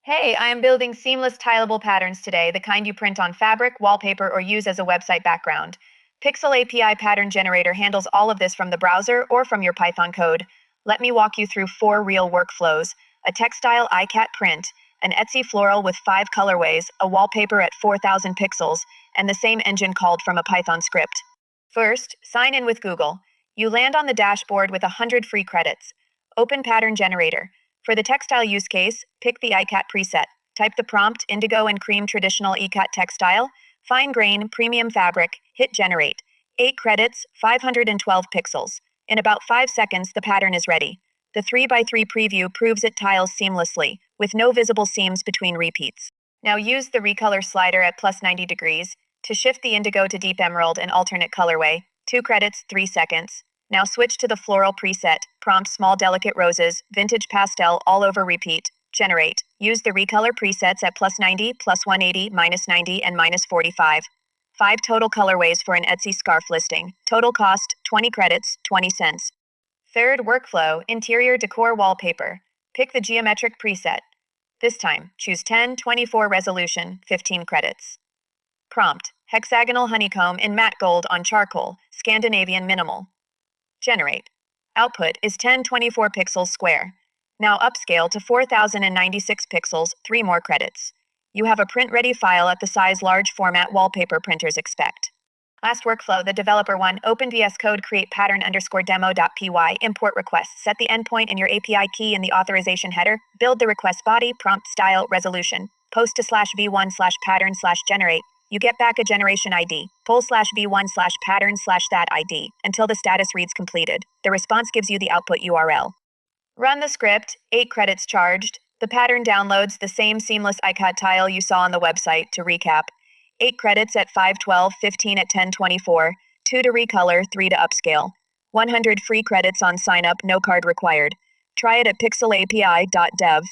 Hey, I am building seamless tileable patterns today, the kind you print on fabric, wallpaper, or use as a website background. PixelAPI Pattern Generator handles all of this from the browser or from your Python code. Let me walk you through 4 real workflows: a textile ikat print, an Etsy floral with 5 colorways, a wallpaper at 4,000 pixels, and the same engine called from a Python script. First, sign in with Google. You land on the dashboard with 100 free credits. Open Pattern Generator. For the textile use case, pick the ikat preset. Type the prompt indigo and cream traditional ikat textile, fine grain, premium fabric, hit generate. 8 credits, 512 pixels. In about 5 seconds, the pattern is ready. The 3x3 preview proves it tiles seamlessly, with no visible seams between repeats. Now use the Recolor slider at plus 90 degrees to shift the indigo to deep emerald in alternate colorway. 2 credits, 3 seconds. Now switch to the floral preset, prompt small delicate roses, vintage pastel all over repeat, generate. Use the Recolor presets at plus 90, plus 180, minus 90, and minus 45. 5 total colorways for an Etsy scarf listing. Total cost, 20 credits, 20 cents. Third workflow, interior decor wallpaper. Pick the geometric preset. This time, choose 1024 resolution, 15 credits. Prompt, hexagonal honeycomb in matte gold on charcoal, Scandinavian minimal. Generate. Output is 1024 pixels square. Now upscale to 4096 pixels, 3 more credits. You have a print-ready file at the size large format wallpaper printers expect. Last workflow, the developer one, open VS Code, create pattern_demo.py, import requests, set the endpoint in your API key in the authorization header, build the request body, prompt, style, resolution, post to /v1/pattern/generate. You get back a generation ID, pull /v1/pattern/that ID, until the status reads completed. The response gives you the output URL. Run the script, 8 credits charged. The pattern downloads the same seamless ikat tile you saw on the website. To recap, 8 credits at 512, 15 at 1024, 2 to recolor, 3 to upscale. 100 free credits on sign up, no card required. Try it at pixelapi.dev.